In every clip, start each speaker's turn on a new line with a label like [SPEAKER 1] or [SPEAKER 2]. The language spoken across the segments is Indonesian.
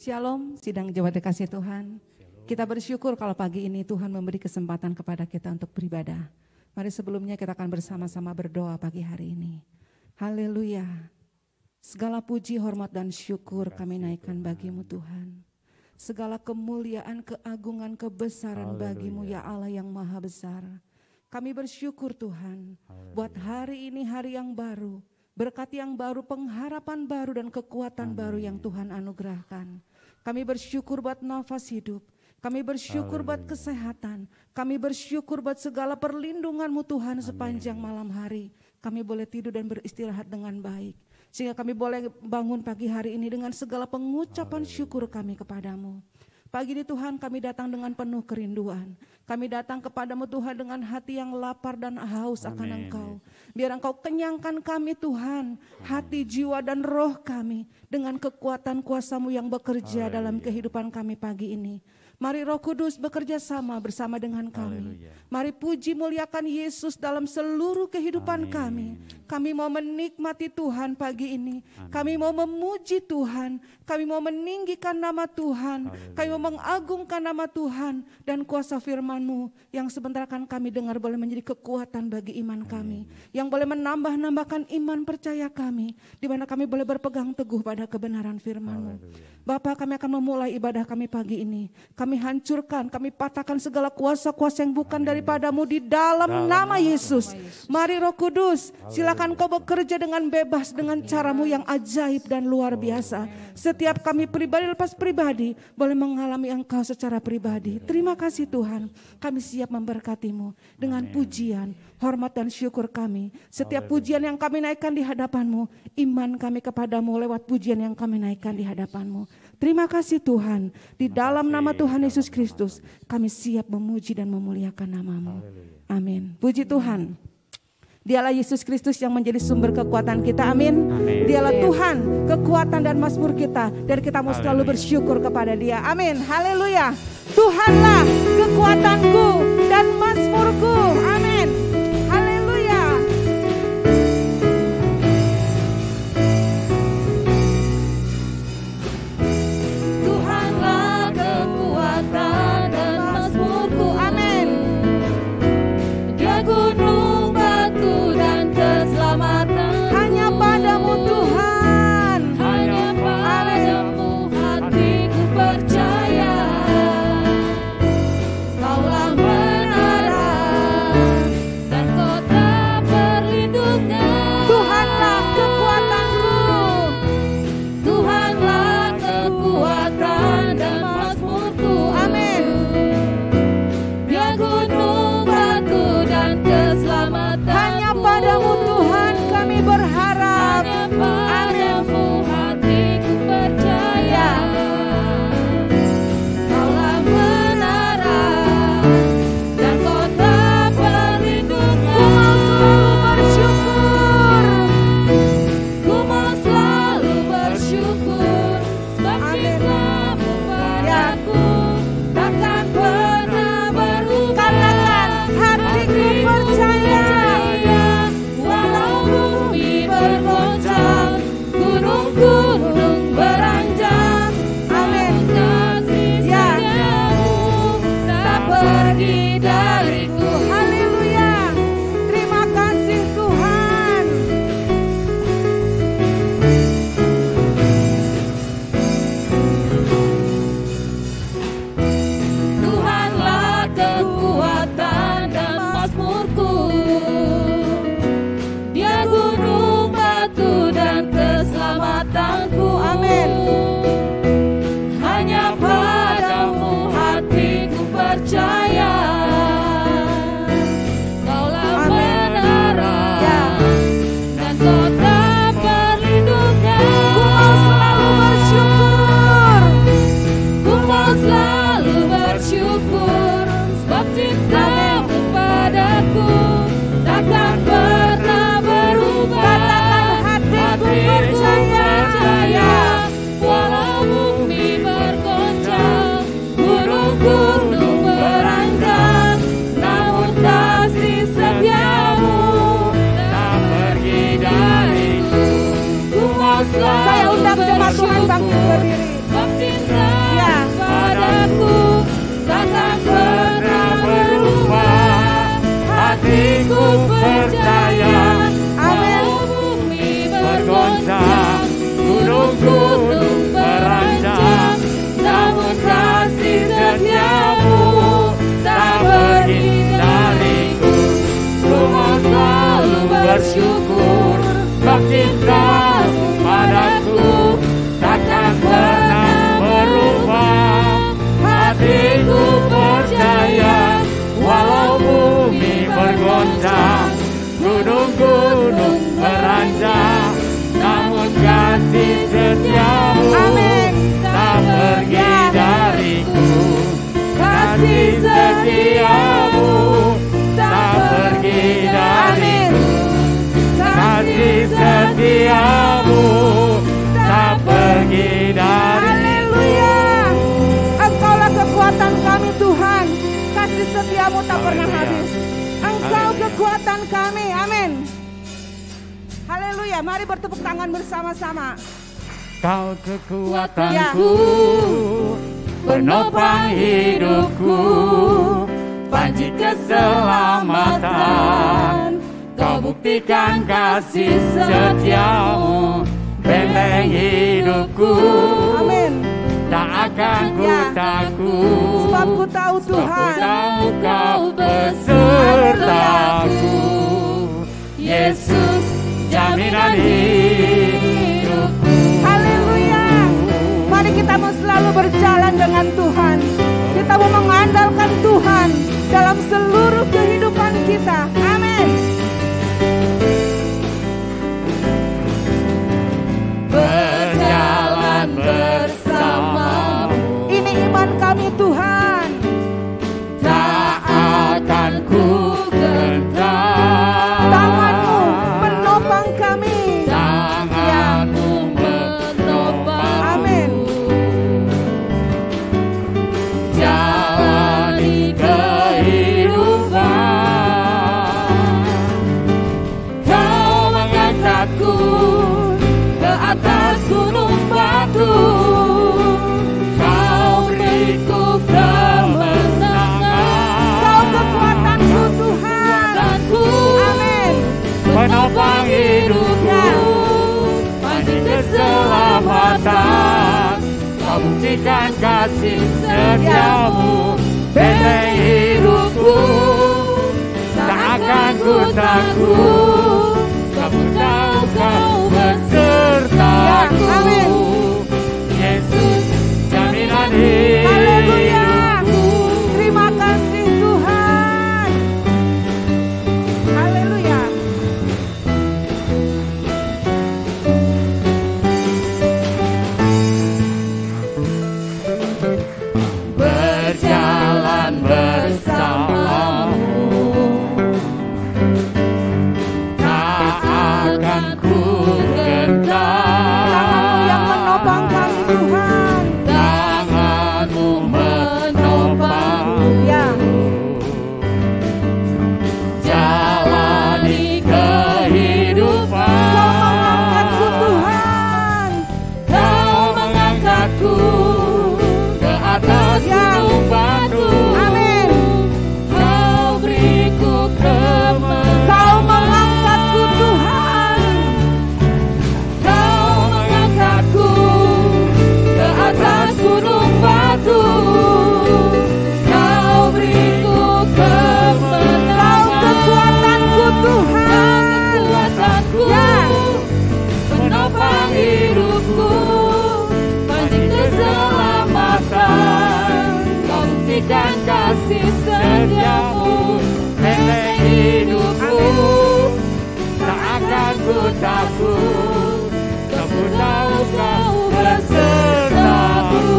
[SPEAKER 1] Shalom, sidang jemaat dikasih Tuhan. Kita bersyukur kalau pagi ini Tuhan memberi kesempatan kepada kita untuk beribadah. Mari sebelumnya kita akan bersama-sama berdoa pagi hari ini. Haleluya. Segala puji, hormat dan syukur kami naikkan bagimu Tuhan. Segala kemuliaan, keagungan, kebesaran bagimu ya Allah yang maha besar. Kami bersyukur Tuhan buat hari ini hari yang baru. Berkat yang baru, pengharapan baru dan kekuatan baru yang Tuhan anugerahkan. Kami bersyukur buat nafas hidup, kami bersyukur buat kesehatan, kami bersyukur buat segala perlindungan-Mu Tuhan sepanjang malam hari. Kami boleh tidur dan beristirahat dengan baik, sehingga kami boleh bangun pagi hari ini dengan segala pengucapan syukur kami kepadamu. Pagi ini Tuhan kami datang dengan penuh kerinduan. Kami datang kepadamu Tuhan dengan hati yang lapar dan haus akan Engkau. Biar Engkau kenyangkan kami Tuhan, hati, jiwa dan roh kami dengan kekuatan kuasa-Mu yang bekerja dalam kehidupan kami pagi ini. Mari Roh Kudus bekerja sama bersama dengan kami. Mari puji muliakan Yesus dalam seluruh kehidupan kami. Kami mau menikmati Tuhan pagi ini. Kami mau memuji Tuhan. Kami mau meninggikan nama Tuhan. Kami mau mengagungkan nama Tuhan. Dan kuasa firman-Mu yang sebentar akan kami dengar boleh menjadi kekuatan bagi iman kami. Yang boleh menambah-nambahkan iman percaya kami. Di mana kami boleh berpegang teguh pada kebenaran firman-Mu. Bapa, kami akan memulai ibadah kami pagi ini. Kami hancurkan, kami patahkan segala kuasa-kuasa yang bukan daripada-Mu di dalam nama Yesus. Mari Roh Kudus, silakan Kau bekerja dengan bebas dengan cara-Mu yang ajaib dan luar biasa. Setiap kami pribadi lepas pribadi boleh mengalami Engkau secara pribadi. Terima kasih Tuhan, kami siap memberkati-Mu dengan pujian, hormat dan syukur kami. Setiap pujian yang kami naikkan di hadapan-Mu, iman kami kepadamu lewat pujian yang kami naikkan di hadapan-Mu. Terima kasih Tuhan, di dalam nama Tuhan Yesus Kristus kami siap memuji dan memuliakan nama-Mu. Amin. Puji Tuhan. Dialah Yesus Kristus yang menjadi sumber kekuatan kita. Amin. Dialah Tuhan, kekuatan dan mazmur kita. Dan kita mau selalu bersyukur kepada Dia. Amin. Haleluya. Tuhanlah kekuatanku dan mazmurku. Amin. Haleluya. Tuhanlah kekuatan dan mazmurku. Amin. Dia gunung, batu dan keselamatan. Hanya padamu Tuhan. Hanya padamu hatiku percaya. Kaulah menara dan kota perlindungan. Tuhanlah kekuatanku. Tuhanlah kekuatan dan mazmurku. Amin. Dia gunung, batu dan keselamatan. Hanya padamu Tuhan kami berharap. Hanya padamu hatiku percaya. Kaulah menara dan kota perlindungan. Ku mau selalu bersyukur. Sebab cinta-Mu padaku takkan pernah berubah. Katakan hatiku percaya. Walau bumi bergoncang, gunung-gunung beranjak. Amin. Kasih setiamu tak pergi dariku. Haleluya. Terima kasih Tuhan. Tuhanlah kekuatan dan mazmurku. Dia gunung, batu dan keselamatanku. Amin. Hanya padamu hatiku percaya. Kaulah menara dan kota perlindungan. Ku mau selalu bersyukur. Ku mau selalu bersyukur. Sebab cinta-Mu padaku takkan pernah berubah. Katakan hatiku percaya. Walau bumi bergoncang, gunung-gunung beranjak, namun kasih setiamu tak pergi dariku. Ku mau selalu bersyukur. Saya undang jemaat Tuhan bangkit berdiri.
[SPEAKER 2] setiamu tak pergi dari.
[SPEAKER 1] Haleluya. Engkaulah kekuatan kami Tuhan, kasih setiamu tak pernah habis. Engkau kekuatan kami, amin. Haleluya, mari bertepuk tangan bersama-sama.
[SPEAKER 2] Kau kekuatanku, penopang hidupku, panji keselamatan. Kau buktikan kasih setiamu, benteng hidupku.
[SPEAKER 1] Amin.
[SPEAKER 2] Tak akan ku takut,
[SPEAKER 1] sebab ku tahu Tuhan,
[SPEAKER 2] tahu kau besertaku. Yesus jaminan hidupku.
[SPEAKER 1] Haleluya. Mari kita mau selalu berjalan dengan Tuhan. Kita mau mengandalkan Tuhan dalam seluruh kehidupan kita. Amin. Berjalan bersamamu, ini iman kami Tuhan.
[SPEAKER 2] Tak akan ku gentar.
[SPEAKER 1] Tanganmu menopang kami.
[SPEAKER 2] Tanganmu menopang.
[SPEAKER 1] Amin.
[SPEAKER 2] Jalani kehidupan. Kau mengangkatku ke atas gunung batu. Kau beriku kemenangan.
[SPEAKER 1] Kau kekuatanku Tuhan. Amin.
[SPEAKER 2] Penopang hidupku, panji keselamatan. Kau buktikan kasih setiamu, benteng hidupku. Tak akan ku takut, sebab tahu kau besertaku.
[SPEAKER 1] Amin.
[SPEAKER 2] Yesus jaminan
[SPEAKER 1] Haleluya.
[SPEAKER 2] hidupku.
[SPEAKER 1] Terima kasih Tuhan. Haleluya.
[SPEAKER 2] Berjalan bersamamu, tak akan ku gentar.
[SPEAKER 1] Tanganmu yang menopang kami Tuhan.
[SPEAKER 2] Tanganmu menopang.
[SPEAKER 1] Ya.
[SPEAKER 2] Jalani kehidupan.
[SPEAKER 1] Kau mengangkatku Tuhan.
[SPEAKER 2] Kau mengangkatku ke atas gunung batu.
[SPEAKER 1] Amin.
[SPEAKER 2] Kau beriku kemenangan.
[SPEAKER 1] Kau mengangkatku Tuhan.
[SPEAKER 2] Kau mengangkatku ke atas gunung batu. Kau beriku kemenangan.
[SPEAKER 1] Kau kekuatanku Tuhan.
[SPEAKER 2] Kekuatanku,
[SPEAKER 1] Ya.
[SPEAKER 2] penopang hidupku, panji keselamatan. Kau buktikan kasih setiamu, benteng hidupku. Tak akan ku takut, sebab tahu kau besertaku.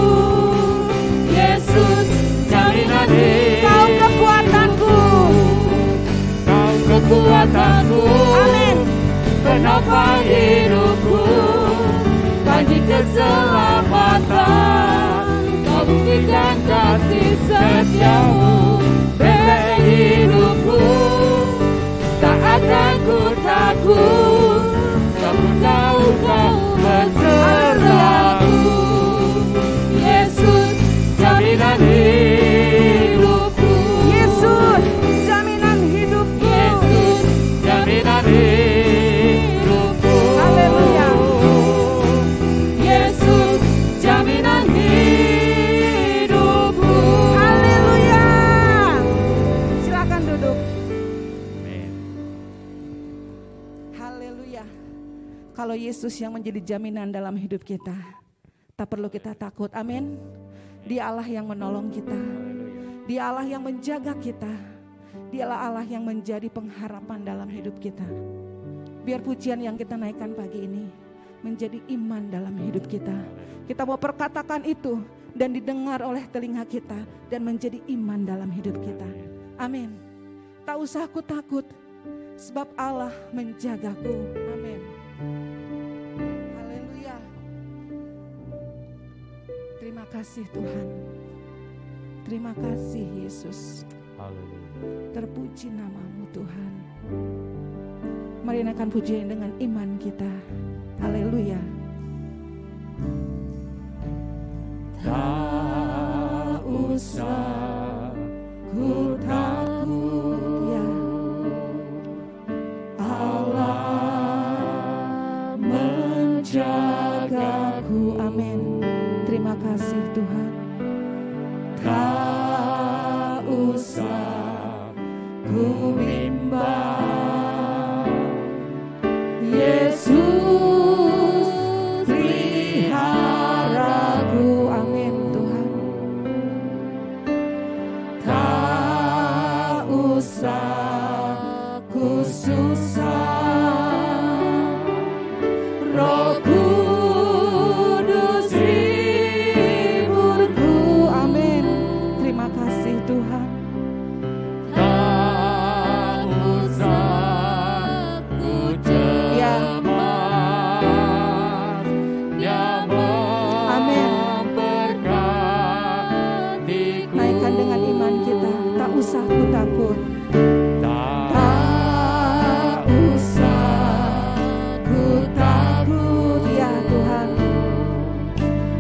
[SPEAKER 2] Yesus jaminan hidupku.
[SPEAKER 1] Kau kekuatanku.
[SPEAKER 2] Kau kekuatanku,
[SPEAKER 1] Amin.
[SPEAKER 2] penopang hidupku, panji keselamatan. Kau buktikan kasih setiamu, benteng hidupku. Tak akan ku takut, sebab tahu kau besertaku. Yesus jaminan hidupku.
[SPEAKER 1] Yesus jaminan hidupku.
[SPEAKER 2] Yesus jaminan hidupku.
[SPEAKER 1] Haleluya.
[SPEAKER 2] Yesus jaminan hidupku.
[SPEAKER 1] Haleluya. Silakan duduk. Haleluya. Kalau Yesus yang menjadi jaminan dalam hidup kita, tak perlu kita takut. Amin. Dia Allah yang menolong kita. Dia Allah yang menjaga kita. Dialah Allah yang menjadi pengharapan dalam hidup kita. Biar pujian yang kita naikkan pagi ini menjadi iman dalam hidup kita. Kita mau perkatakan itu dan didengar oleh telinga kita dan menjadi iman dalam hidup kita. Amin. Tak usah aku takut sebab Allah menjagaku. Amin. kasih Tuhan. Terima kasih Yesus. Terpuji namamu Tuhan. Mari naikkan pujian dengan iman kita. Haleluya.
[SPEAKER 2] Tak usah ku takut,
[SPEAKER 1] Ya,
[SPEAKER 2] Allah menjagaku.
[SPEAKER 1] amin. Terima kasih Tuhan.
[SPEAKER 2] Tak usah ku bimbang, Yesus peliharaku.
[SPEAKER 1] Amin Tuhan.
[SPEAKER 2] Tak usah ku susah, Roh Kudus hiburku.
[SPEAKER 1] Amin. Terima kasih Tuhan.
[SPEAKER 2] Tak usah ku cemas, Dia
[SPEAKER 1] Amin.
[SPEAKER 2] memberkatiku.
[SPEAKER 1] Naikkan dengan iman kita. Tak usah ku takut.
[SPEAKER 2] Tak usah ku takut,
[SPEAKER 1] Ya Tuhan.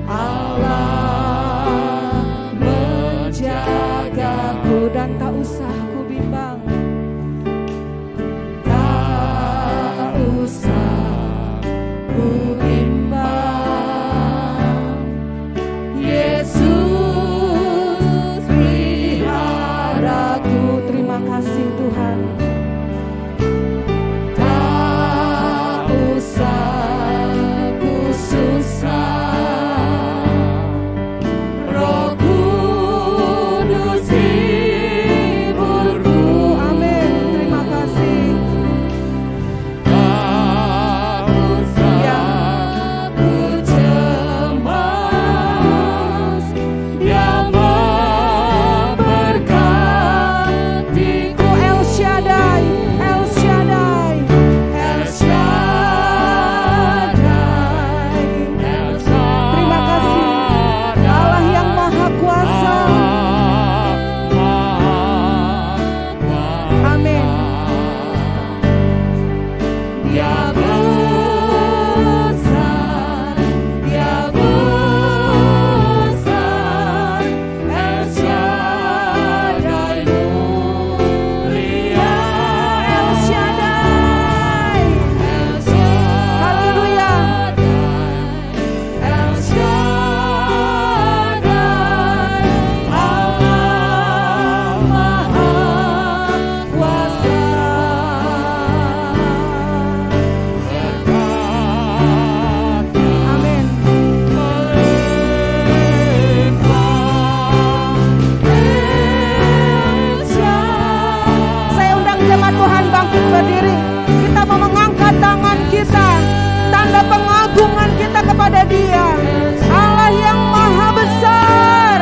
[SPEAKER 2] Allah menjagaku.
[SPEAKER 1] Dan tak usah ku bimbang.
[SPEAKER 2] Tak usah ku bimbang, Yesus peliharaku.
[SPEAKER 1] Terima kasih Tuhan.
[SPEAKER 2] Tak usah ku susah, Roh Kudus hiburku.
[SPEAKER 1] Amin. Terima kasih.
[SPEAKER 2] Tak usah ku cemas, Dia memberkatiku.
[SPEAKER 1] El Shaddai, El Shaddai.
[SPEAKER 2] El Shaddai, El Shaddai.
[SPEAKER 1] Terima kasih Allah yang Maha Kuasa. Amin.
[SPEAKER 2] Dia besar, Dia besar, El Shaddai mulia,
[SPEAKER 1] El Shaddai.
[SPEAKER 2] El Shaddai,
[SPEAKER 1] Haleluya.
[SPEAKER 2] El Shaddai, Allah Maha Kuasa.
[SPEAKER 1] Amin. Saya undang jemaat Tuhan bangkit berdiri. Kita mau mengangkat tangan kita, tanda pengagungan kita kepada Dia, Allah yang Maha Besar.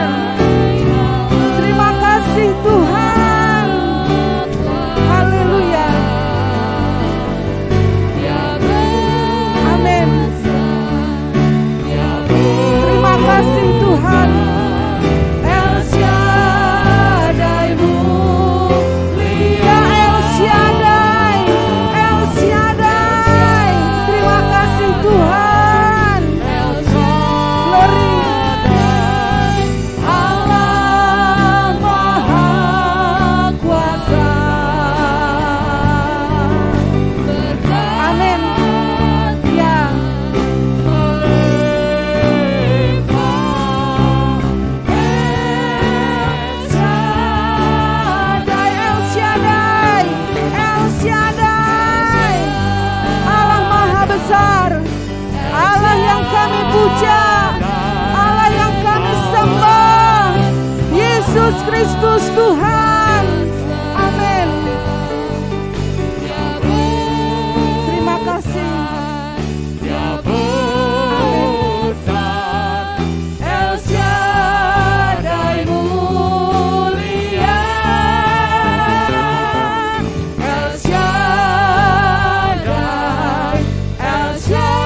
[SPEAKER 1] Terima kasih Tuhan. Haleluya. Amin. Terima kasih Tuhan. El Shaddai mulia, El Shaddai, El Shaddai. Terima kasih Tuhan. Glory.
[SPEAKER 2] Allah Maha Kuasa.
[SPEAKER 1] Amin. Ya. El Shaddai, El Shaddai. Allah Maha Besar, Allah yang kami puja, Allah yang kami sembah, Yesus Kristus Tuhan. Amin. Terima kasih.
[SPEAKER 2] Dia besar, El Shaddai mulia, El Shaddai, El Shaddai,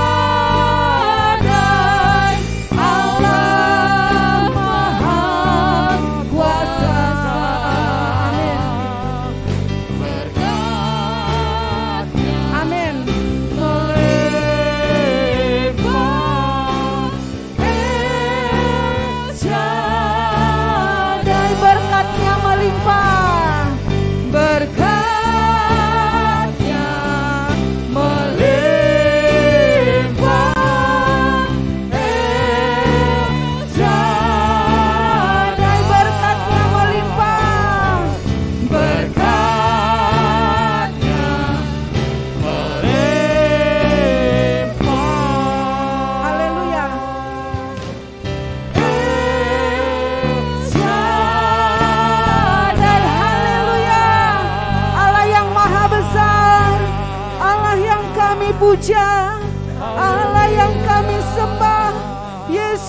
[SPEAKER 2] Allah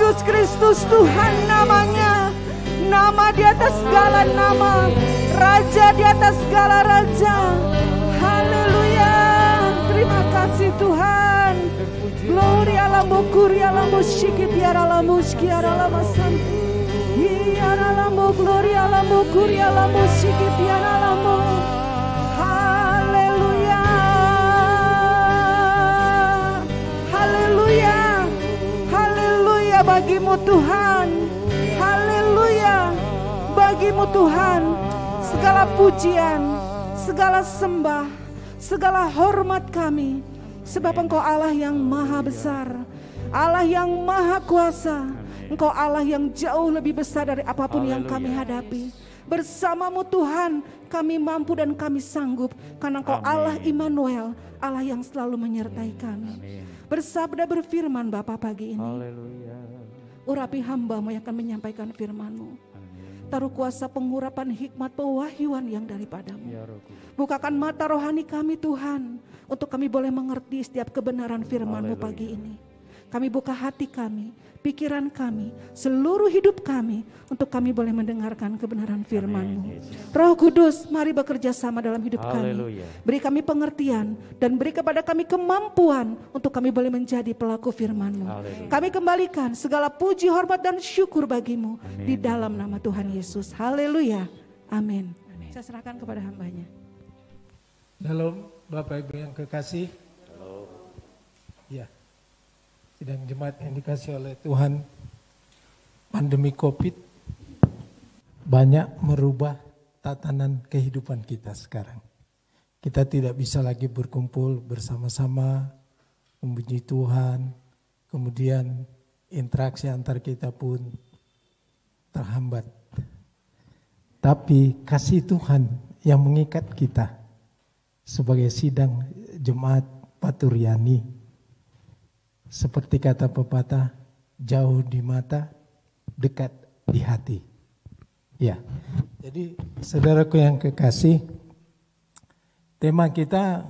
[SPEAKER 1] Yesus Kristus Tuhan namanya. Nama di atas segala nama, Raja di atas segala raja. Haleluya. Terima kasih Tuhan. Gloria lambo kuria lambo shiki tiara lambo skiara lambo santi. Iara lambo gloria lambo kuria lambo shiki tiara lambo. Haleluya. Haleluya. Haleluya bagimu Tuhan. Haleluya. Bagimu Tuhan segala pujian, segala sembah, segala hormat kami. Sebab Engkau Allah yang maha besar, Allah yang maha kuasa. Engkau Allah yang jauh lebih besar dari apapun yang kami hadapi. Bersamamu Tuhan kami mampu dan kami sanggup, karena Engkau Allah Immanuel, Allah yang selalu menyertai kami. Bersabda berfirman Bapa pagi ini. Urapi hamba-Mu yang akan menyampaikan firman-Mu. Taruh kuasa pengurapan hikmat pewahyuan yang daripada-Mu. Bukakan mata rohani kami Tuhan, untuk kami boleh mengerti setiap kebenaran firman-Mu pagi ini. Kami buka hati kami, pikiran kami, seluruh hidup kami, untuk kami boleh mendengarkan kebenaran firman-Mu. Roh Kudus, mari bekerja sama dalam hidup kami. Beri kami pengertian dan beri kepada kami kemampuan untuk kami boleh menjadi pelaku firman-Mu. Kami kembalikan segala puji, hormat dan syukur bagi-Mu di dalam nama Tuhan Yesus. Haleluya. Amin. Saya serahkan kepada hamba-Nya.
[SPEAKER 3] Shalom Bapak Ibu yang kekasih. Ya. Sidang jemaat yang dikasih oleh Tuhan, pandemi COVID banyak merubah tatanan kehidupan kita sekarang. Kita tidak bisa lagi berkumpul bersama-sama, memuji Tuhan, kemudian interaksi antar kita pun terhambat. Tapi kasih Tuhan yang mengikat kita sebagai sidang jemaat Paturyani. Seperti kata pepatah, jauh di mata, dekat di hati. Ya, jadi saudaraku yang kekasih, tema kita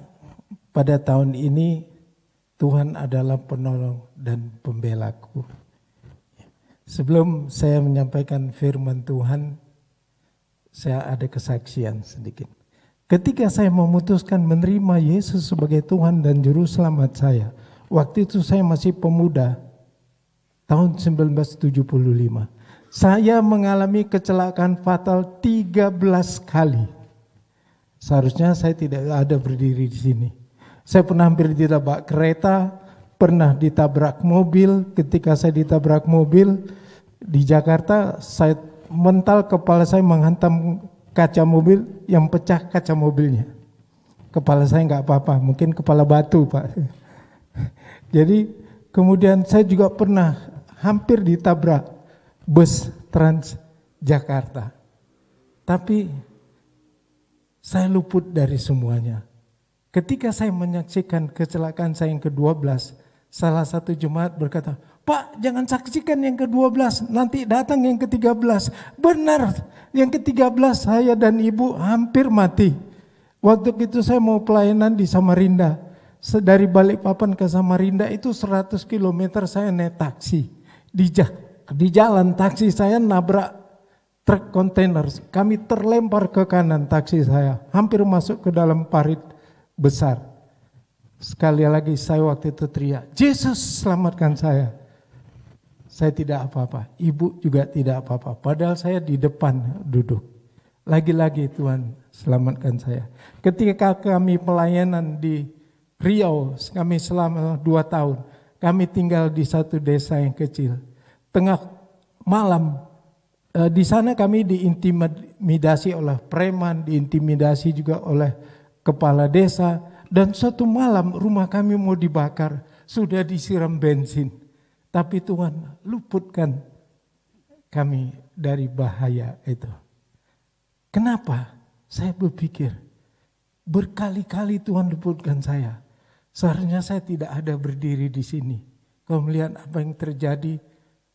[SPEAKER 3] pada tahun ini, Tuhan adalah penolong dan pembelaku. Sebelum saya menyampaikan firman Tuhan, saya ada kesaksian sedikit. Ketika saya memutuskan menerima Yesus sebagai Tuhan dan Juru Selamat saya, waktu itu saya masih pemuda, tahun 1975. Saya mengalami kecelakaan fatal 13 kali. Seharusnya saya tidak ada berdiri di sini. Saya pernah hampir ditabrak kereta, pernah ditabrak mobil. Ketika saya ditabrak mobil di Jakarta, saya mental kepala saya menghantam kaca mobil yang pecah kaca mobilnya. Kepala saya enggak apa-apa, mungkin kepala batu Pak. Jadi kemudian saya juga pernah hampir ditabrak bus Transjakarta. Tapi saya luput dari semuanya. Ketika saya menyaksikan kecelakaan saya yang ke-12, salah satu jemaat berkata, "Pak, jangan saksikan yang ke-12, nanti datang yang ke-13. Benar, yang ke-13 saya dan ibu hampir mati. Waktu itu saya mau pelayanan di Samarinda. Dari Balikpapan ke Samarinda itu 100 km saya naik taksi. Di jalan taksi saya nabrak truk kontainer. Kami terlempar ke kanan taksi saya, hampir masuk ke dalam parit besar. Sekali lagi saya waktu itu teriak, "Yesus, selamatkan saya." Saya tidak apa-apa, ibu juga tidak apa-apa. Padahal saya di depan duduk. Lagi-lagi Tuhan selamatkan saya. Ketika kami pelayanan di Riau, kami selama 2 tahun. Kami tinggal di satu desa yang kecil. Tengah malam, di sana kami diintimidasi oleh preman, diintimidasi juga oleh kepala desa. Dan suatu malam rumah kami mau dibakar, sudah disiram bensin. Tapi Tuhan luputkan kami dari bahaya itu. Kenapa? Saya berpikir, berkali-kali Tuhan luputkan saya. Seharusnya saya tidak ada berdiri di sini. Kalau melihat apa yang terjadi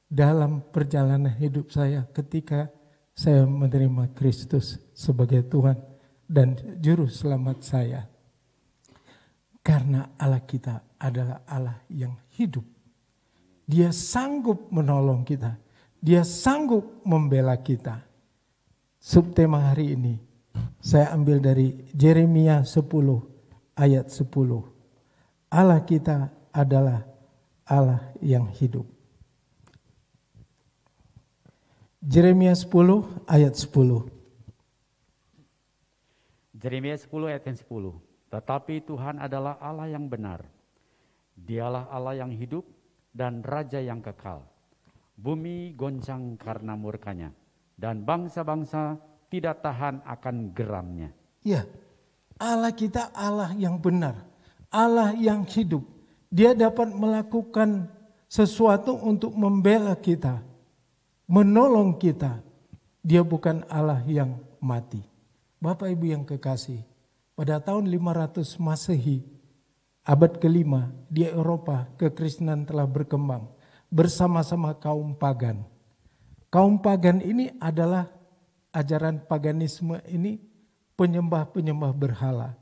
[SPEAKER 3] dalam perjalanan hidup saya ketika saya menerima Kristus sebagai Tuhan dan Juru Selamat saya. Karena Allah kita adalah Allah yang hidup. Dia sanggup menolong kita. Dia sanggup membela kita. Subtema hari ini saya ambil dari Yeremia 10 ayat 10. Allah kita adalah Allah yang hidup. Yeremia 10 ayat 10.
[SPEAKER 4] Yeremia 10 ayat yang 10. Tetapi Tuhan adalah Allah yang benar. Dialah Allah yang hidup dan Raja yang kekal. Bumi goncang karena murkanya, dan bangsa-bangsa tidak tahan akan geramnya.
[SPEAKER 3] Ya, Allah kita Allah yang benar, Allah yang hidup. Dia dapat melakukan sesuatu untuk membela kita, menolong kita. Dia bukan Allah yang mati. Bapak Ibu yang kekasih, pada tahun 500 Masehi, abad kelima di Eropa, kekristenan telah berkembang bersama-sama kaum pagan. Kaum pagan ini adalah ajaran paganisme ini penyembah-penyembah berhala.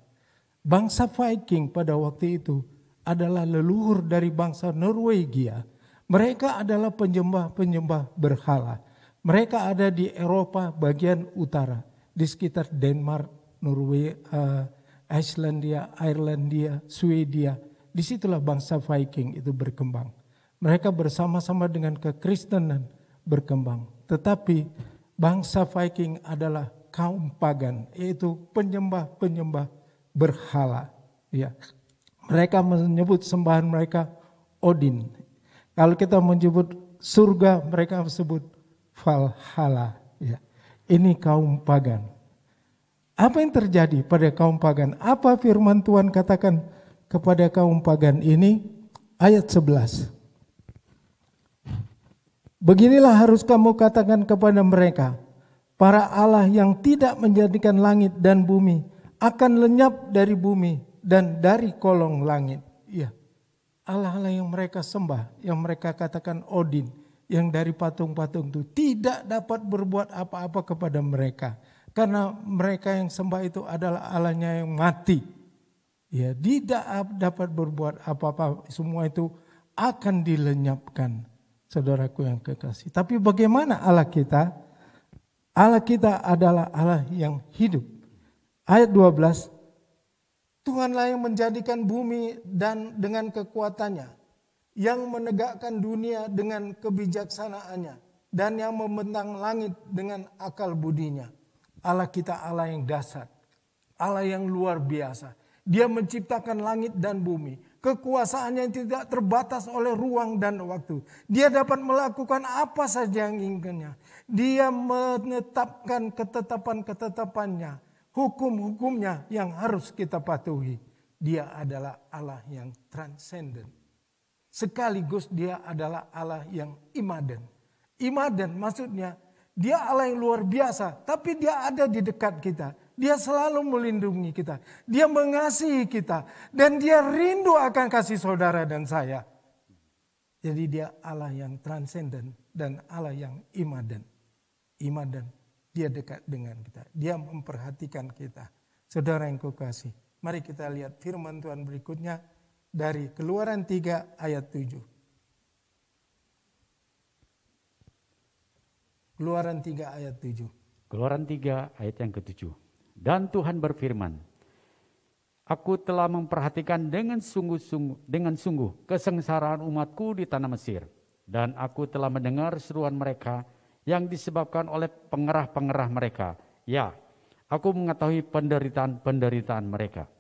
[SPEAKER 3] Bangsa Viking pada waktu itu adalah leluhur dari bangsa Norwegia. Mereka adalah penyembah-penyembah berhala. Mereka ada di Eropa bagian utara, di sekitar Denmark, Norwegia, Islandia, Irlandia, Swedia. Disitulah bangsa Viking itu berkembang. Mereka bersama-sama dengan kekristenan berkembang. Tetapi bangsa Viking adalah kaum pagan, yaitu penyembah-penyembah berhala. Ya. Mereka menyebut sembahan mereka Odin. Kalau kita menyebut surga, mereka sebut Valhalla. Ya. Ini kaum pagan. Apa yang terjadi pada kaum pagan? Apa firman Tuhan katakan kepada kaum pagan ini? Ayat 11. Beginilah harus kamu katakan kepada mereka, para Allah yang tidak menjadikan langit dan bumi akan lenyap dari bumi dan dari kolong langit. Ya, Allah-Allah yang mereka sembah, yang mereka katakan Odin, yang dari patung-patung itu tidak dapat berbuat apa-apa kepada mereka. Karena mereka yang sembah itu adalah Allahnya yang mati. Ya, tidak dapat berbuat apa-apa, semua itu akan dilenyapkan. Saudaraku yang kekasih. Tapi bagaimana Allah kita? Allah kita adalah Allah yang hidup. Ayat 12. Tuhanlah yang menjadikan bumi dan dengan kekuatannya. Yang menegakkan dunia dengan kebijaksanaannya. Dan yang membentang langit dengan akal budinya. Allah kita Allah yang dasar. Allah yang luar biasa. Dia menciptakan langit dan bumi. Kekuasaannya yang tidak terbatas oleh ruang dan waktu. Dia dapat melakukan apa saja yang inginkannya. Dia menetapkan ketetapan-ketetapannya. Hukum-hukumnya yang harus kita patuhi. Dia adalah Allah yang transenden. Sekaligus dia adalah Allah yang imaden. Imaden maksudnya dia Allah yang luar biasa. Tapi dia ada di dekat kita. Dia selalu melindungi kita. Dia mengasihi kita. Dan dia rindu akan kasih saudara dan saya. Jadi dia Allah yang transenden dan Allah yang imaden. Imaden. Dia dekat dengan kita. Dia memperhatikan kita. Saudara yang kukasih. Mari kita lihat firman Tuhan berikutnya. Dari Keluaran 3 ayat 7. Keluaran 3 ayat 7.
[SPEAKER 4] Keluaran 3 ayat yang ke-7. Dan Tuhan berfirman, aku telah memperhatikan dengan sungguh kesengsaraan umatku di tanah Mesir. Dan aku telah mendengar seruan mereka yang disebabkan oleh pengerah-pengerah mereka. Ya, aku mengetahui penderitaan mereka.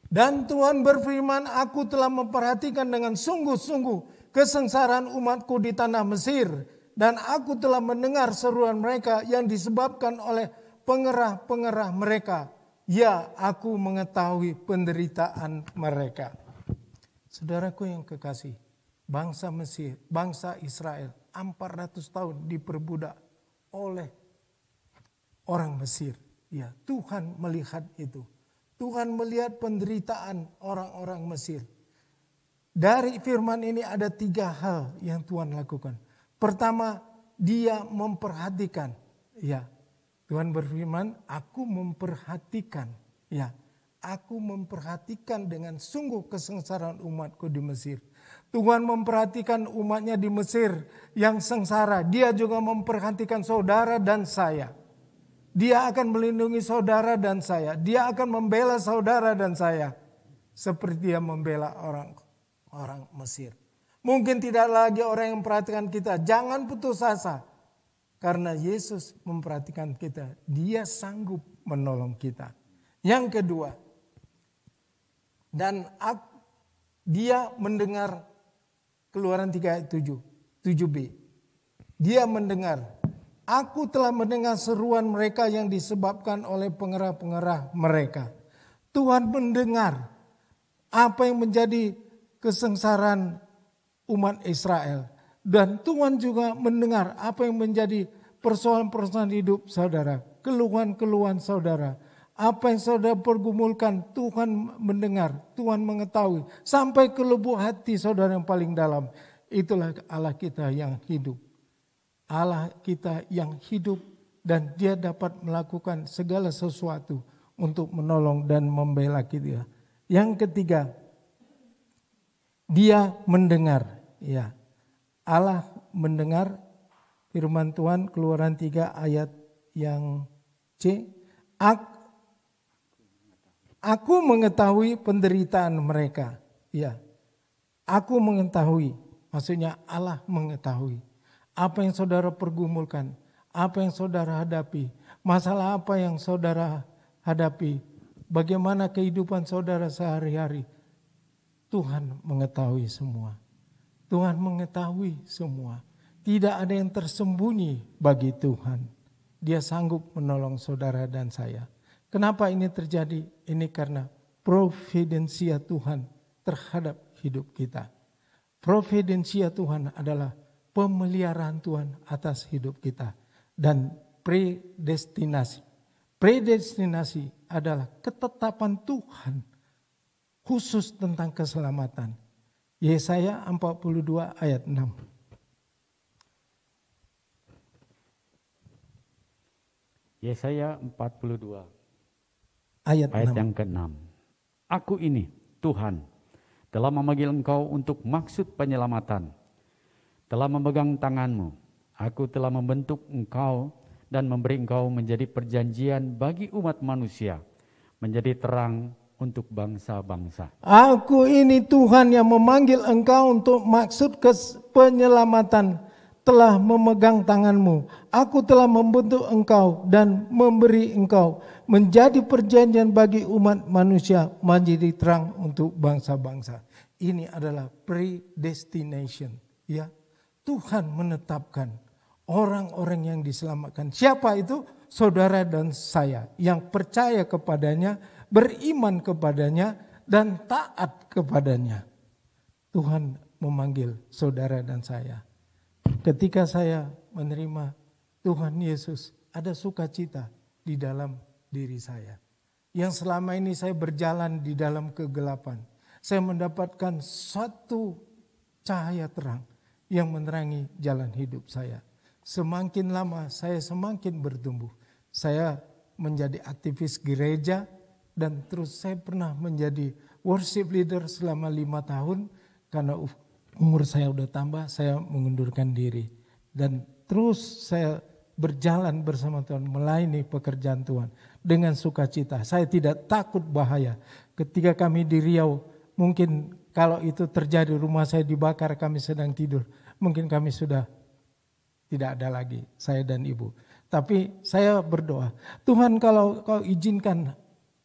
[SPEAKER 3] Dan Tuhan berfirman, aku telah memperhatikan dengan sungguh-sungguh kesengsaraan umatku di tanah Mesir. Dan aku telah mendengar seruan mereka yang disebabkan oleh pengerah-pengerah mereka. Ya, aku mengetahui penderitaan mereka. Saudaraku yang kekasih, bangsa Mesir, bangsa Israel 400 tahun diperbudak oleh orang Mesir. Ya, Tuhan melihat itu. Tuhan melihat penderitaan orang-orang Mesir. Dari firman ini ada 3 hal yang Tuhan lakukan. Pertama, dia memperhatikan. Ya, Tuhan berfirman, aku memperhatikan. Ya, aku memperhatikan dengan sungguh kesengsaraan umatku di Mesir. Tuhan memperhatikan umatnya di Mesir yang sengsara. Dia juga memperhatikan saudara dan saya. Dia akan melindungi saudara dan saya. Dia akan membela saudara dan saya. Seperti dia membela orang Mesir. Mungkin tidak lagi orang yang memperhatikan kita. Jangan putus asa. Karena Yesus memperhatikan kita. Dia sanggup menolong kita. Yang kedua. Dan dia mendengar Keluaran 3 ayat 7b. Dia mendengar. Aku telah mendengar seruan mereka yang disebabkan oleh pengerah-pengerah mereka. Tuhan mendengar apa yang menjadi kesengsaraan umat Israel. Dan Tuhan juga mendengar apa yang menjadi persoalan-persoalan hidup saudara. Keluhan-keluhan saudara. Apa yang saudara pergumulkan, Tuhan mendengar, Tuhan mengetahui. Sampai ke lubuk hati saudara yang paling dalam. Itulah Allah kita yang hidup. Allah kita yang hidup dan dia dapat melakukan segala sesuatu untuk menolong dan membela kita. Yang ketiga, dia mendengar. Ya, Allah mendengar firman Tuhan Keluaran 3 ayat yang C. Aku mengetahui penderitaan mereka. Ya, aku mengetahui. Maksudnya Allah mengetahui. Apa yang saudara pergumulkan. Apa yang saudara hadapi. Masalah apa yang saudara hadapi. Bagaimana kehidupan saudara sehari-hari. Tuhan mengetahui semua. Tuhan mengetahui semua. Tidak ada yang tersembunyi bagi Tuhan. Dia sanggup menolong saudara dan saya. Kenapa ini terjadi? Ini karena providensia Tuhan terhadap hidup kita. Providensia Tuhan adalah pemeliharaan Tuhan atas hidup kita. Dan predestinasi. Predestinasi adalah ketetapan Tuhan khusus tentang keselamatan. Yesaya 42 ayat 6.
[SPEAKER 4] Yesaya 42
[SPEAKER 3] Ayat
[SPEAKER 4] yang ke-6. Aku ini, Tuhan, telah memanggil engkau untuk maksud penyelamatan. Telah memegang tanganmu. Aku telah membentuk engkau dan memberi engkau menjadi perjanjian bagi umat manusia. Menjadi terang untuk bangsa-bangsa.
[SPEAKER 3] Aku ini Tuhan yang memanggil engkau untuk maksud penyelamatan. Telah memegang tanganmu. Aku telah membentuk engkau dan memberi engkau menjadi perjanjian bagi umat manusia, menjadi terang untuk bangsa-bangsa. Ini adalah predestination. Ya, Tuhan menetapkan orang-orang yang diselamatkan. Siapa itu? Saudara dan saya yang percaya kepadanya, beriman kepadanya, dan taat kepadanya. Tuhan memanggil saudara dan saya. Ketika saya menerima Tuhan Yesus, ada sukacita di dalam diri saya. Yang selama ini saya berjalan di dalam kegelapan. Saya mendapatkan satu cahaya terang yang menerangi jalan hidup saya. Semakin lama saya semakin bertumbuh. Saya menjadi aktivis gereja dan terus saya pernah menjadi worship leader selama 5 tahun. Karena umur saya udah tambah, saya mengundurkan diri. Dan terus saya berjalan bersama Tuhan, melayani pekerjaan Tuhan dengan sukacita. Saya tidak takut bahaya. Ketika kami di Riau, mungkin kalau itu terjadi rumah saya dibakar, kami sedang tidur. Mungkin kami sudah tidak ada lagi, saya dan ibu. Tapi saya berdoa, Tuhan kalau kau izinkan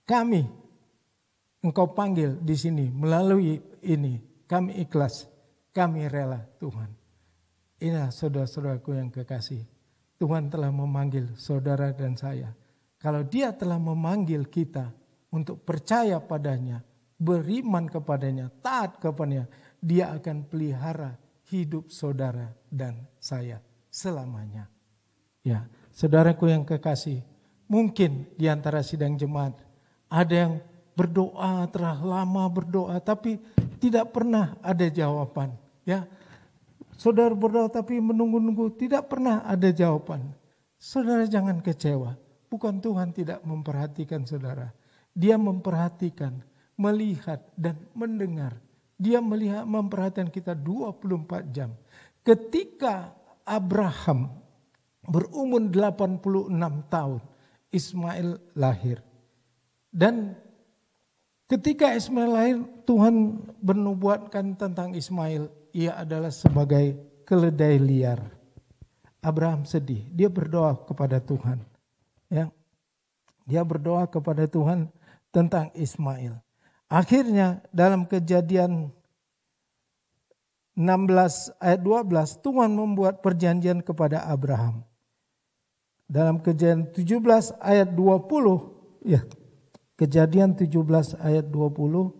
[SPEAKER 3] kami, engkau panggil di sini melalui ini, kami ikhlas. Kami rela Tuhan. Inilah saudara-saudaraku yang kekasih. Tuhan telah memanggil saudara dan saya. Kalau dia telah memanggil kita untuk percaya padanya, beriman kepadanya, taat kepadanya, dia akan pelihara hidup saudara dan saya selamanya. Ya, saudaraku yang kekasih, mungkin di antara sidang jemaat ada yang berdoa, telah lama berdoa, tapi tidak pernah ada jawaban. Ya, saudara berdoa tapi menunggu-nunggu, tidak pernah ada jawaban. Saudara jangan kecewa. Bukan Tuhan tidak memperhatikan saudara. Dia memperhatikan, melihat dan mendengar Dia melihat, memperhatikan kita 24 jam. Ketika Abraham berumur 86 tahun, Ismail lahir. Dan ketika Ismail lahir, Tuhan bernubuatkan tentang Ismail, ia adalah sebagai keledai liar. Abraham sedih, dia berdoa kepada Tuhan. Ya. Dia berdoa kepada Tuhan tentang Ismail. Akhirnya dalam Kejadian 16 ayat 12, Tuhan membuat perjanjian kepada Abraham. Dalam Kejadian 17 ayat 20, ya, Kejadian 17 ayat 20.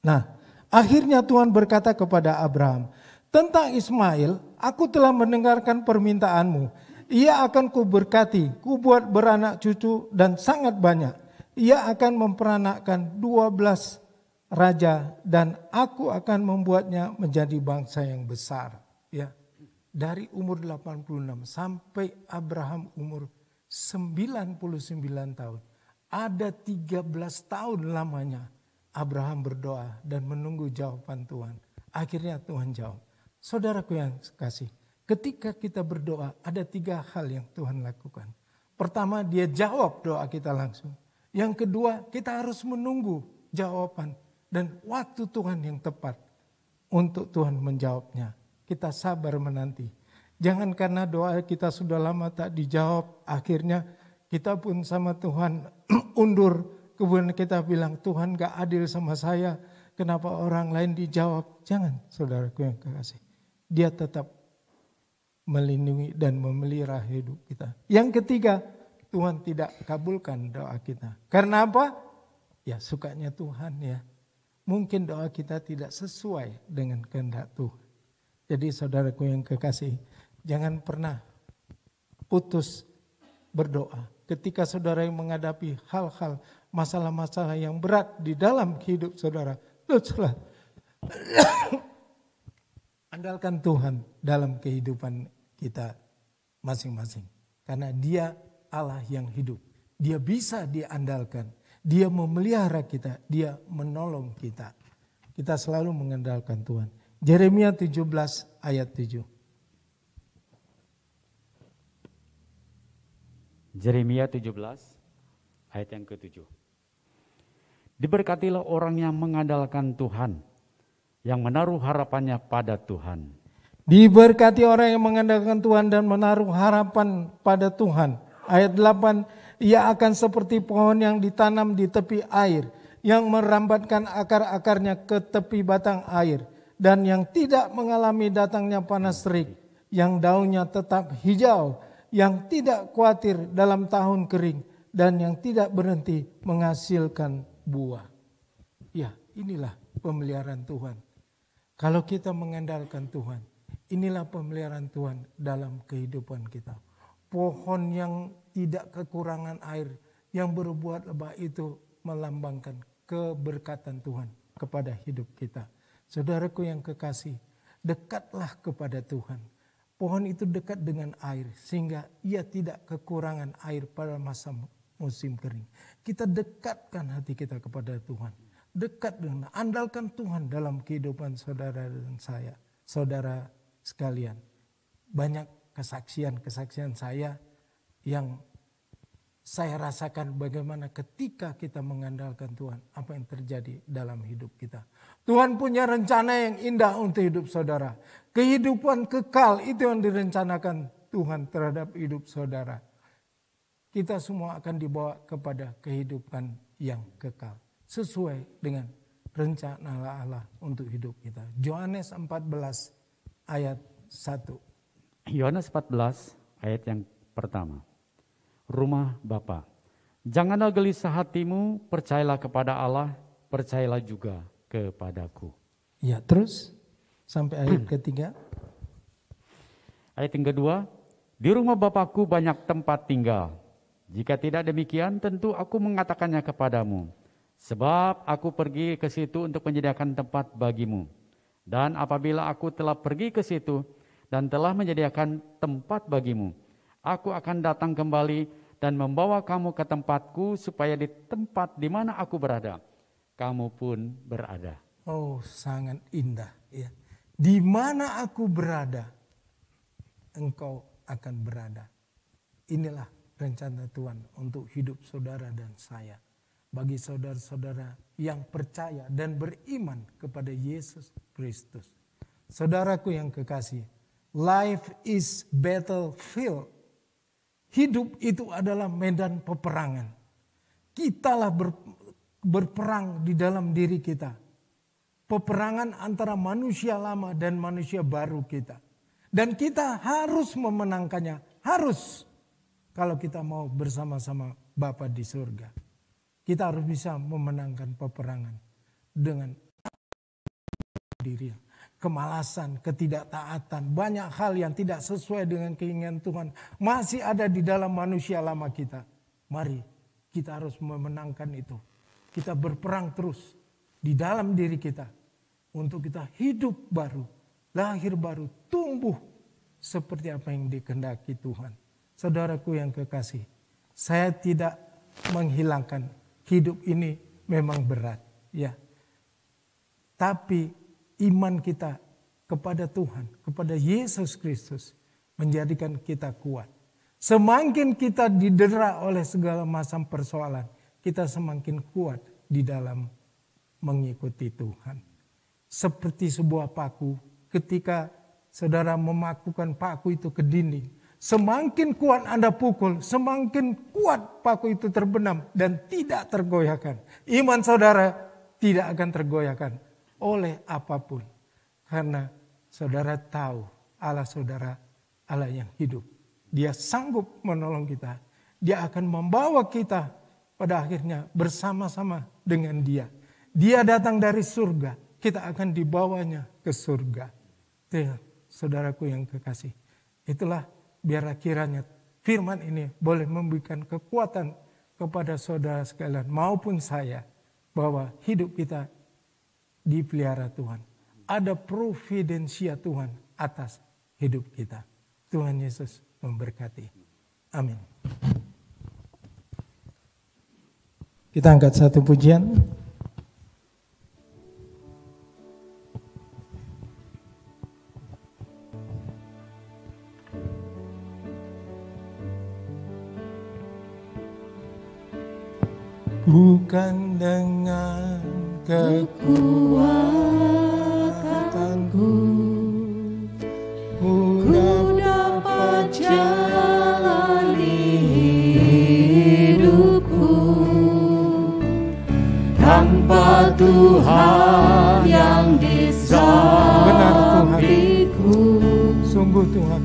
[SPEAKER 3] Nah, akhirnya Tuhan berkata kepada Abraham, tentang Ismail, aku telah mendengarkan permintaanmu. Ia akan kuberkati, kubuat beranak cucu dan sangat banyak. Ia akan memperanakkan 12 raja dan aku akan membuatnya menjadi bangsa yang besar. Ya, dari umur 86 sampai Abraham umur 99 tahun. Ada 13 tahun lamanya Abraham berdoa dan menunggu jawaban Tuhan. Akhirnya Tuhan jawab. Saudaraku yang kasih, ketika kita berdoa ada 3 hal yang Tuhan lakukan. Pertama, dia jawab doa kita langsung. Yang kedua, kita harus menunggu jawaban dan waktu Tuhan yang tepat untuk Tuhan menjawabnya. Kita sabar menanti. Jangan karena doa kita sudah lama tak dijawab, akhirnya kita pun sama Tuhan undur. Kemudian kita bilang, Tuhan gak adil sama saya, kenapa orang lain dijawab? Jangan, saudaraku yang kekasih. Dia tetap melindungi dan memelihara hidup kita. Yang ketiga, Tuhan tidak kabulkan doa kita. Karena apa? Ya sukanya Tuhan ya. Mungkin doa kita tidak sesuai dengan kehendak Tuhan. Jadi saudaraku yang kekasih, jangan pernah putus berdoa. Ketika saudara yang menghadapi hal-hal, masalah-masalah yang berat di dalam hidup saudara, teruslah andalkan Tuhan dalam kehidupan kita masing-masing. Karena Dia Allah yang hidup. Dia bisa diandalkan. Dia memelihara kita. Dia menolong kita. Kita selalu mengandalkan Tuhan. Yeremia 17 ayat 7.
[SPEAKER 4] Yeremia 17 ayat yang ke-7. Diberkatilah orang yang mengandalkan Tuhan, yang menaruh harapannya pada Tuhan.
[SPEAKER 3] Diberkati orang yang mengandalkan Tuhan dan menaruh harapan pada Tuhan. Ayat 8, ia akan seperti pohon yang ditanam di tepi air, yang merambatkan akar-akarnya ke tepi batang air, dan yang tidak mengalami datangnya panas terik, yang daunnya tetap hijau, yang tidak khawatir dalam tahun kering, dan yang tidak berhenti menghasilkan buah. Ya, inilah pemeliharaan Tuhan. Kalau kita mengandalkan Tuhan, inilah pemeliharaan Tuhan dalam kehidupan kita. Pohon yang tidak kekurangan air, yang berbuah lebat itu melambangkan keberkatan Tuhan kepada hidup kita. Saudaraku yang kekasih, dekatlah kepada Tuhan. Pohon itu dekat dengan air sehingga ia tidak kekurangan air pada masa musim kering. Kita dekatkan hati kita kepada Tuhan. Dekat dengan andalkan Tuhan dalam kehidupan saudara dan saya. Saudara sekalian, banyak kesaksian saya yang saya rasakan bagaimana ketika kita mengandalkan Tuhan, apa yang terjadi dalam hidup kita. Tuhan punya rencana yang indah untuk hidup saudara. Kehidupan kekal itu yang direncanakan Tuhan terhadap hidup saudara. Kita semua akan dibawa kepada kehidupan yang kekal. Sesuai dengan rencana Allah untuk hidup kita. Yohanes 14 ayat 1.
[SPEAKER 4] Yohanes 14 ayat yang pertama. Rumah Bapa. Janganlah gelisah hatimu, percayalah kepada Allah, percayalah juga kepadaku.
[SPEAKER 3] Ya, terus sampai ayat ketiga.
[SPEAKER 4] Ayat yang kedua, di rumah Bapakku banyak tempat tinggal. Jika tidak demikian, tentu aku mengatakannya kepadamu. Sebab aku pergi ke situ untuk menyediakan tempat bagimu. Dan apabila aku telah pergi ke situ dan telah menyediakan tempat bagimu, aku akan datang kembali dan membawa kamu ke tempatku, supaya di tempat di mana aku berada, kamu pun berada.
[SPEAKER 3] Oh, sangat indah ya. Di mana aku berada, engkau akan berada. Inilah rencana Tuhan untuk hidup saudara dan saya. Bagi saudara-saudara yang percaya dan beriman kepada Yesus Kristus. Saudaraku yang kekasih, life is battlefield. Hidup itu adalah medan peperangan. Kitalah berperang di dalam diri kita. Peperangan antara manusia lama dan manusia baru kita. Dan kita harus memenangkannya. Harus. Kalau kita mau bersama-sama Bapa di surga. Kita harus bisa memenangkan peperangan dengan diri. Kemalasan, ketidaktaatan, banyak hal yang tidak sesuai dengan keinginan Tuhan masih ada di dalam manusia lama kita. Mari kita harus memenangkan itu. Kita berperang terus di dalam diri kita untuk kita hidup baru, lahir baru, tumbuh seperti apa yang dikehendaki Tuhan. Saudaraku yang kekasih, saya tidak menghilangkan hidup ini memang berat, ya. Tapi iman kita kepada Tuhan, kepada Yesus Kristus menjadikan kita kuat. Semakin kita didera oleh segala macam persoalan, kita semakin kuat di dalam mengikuti Tuhan. Seperti sebuah paku, ketika saudara memakukan paku itu ke dinding, semakin kuat Anda pukul, semakin kuat paku itu terbenam dan tidak tergoyahkan. Iman saudara tidak akan tergoyahkan oleh apapun. Karena saudara tahu Allah saudara Allah yang hidup. Dia sanggup menolong kita. Dia akan membawa kita pada akhirnya bersama-sama dengan Dia. Dia datang dari surga. Kita akan dibawanya ke surga. Saudaraku yang kekasih. Itulah biar kiranya firman ini boleh memberikan kekuatan kepada saudara sekalian maupun saya. Bahwa hidup kita dipelihara Tuhan. Ada providensia Tuhan atas hidup kita. Tuhan Yesus memberkati. Amin. Kita angkat satu pujian. Bukan dengan kekuatanku ku dapat jalani hidupku
[SPEAKER 2] tanpa Tuhan yang di sampingku.
[SPEAKER 3] Sungguh Tuhan,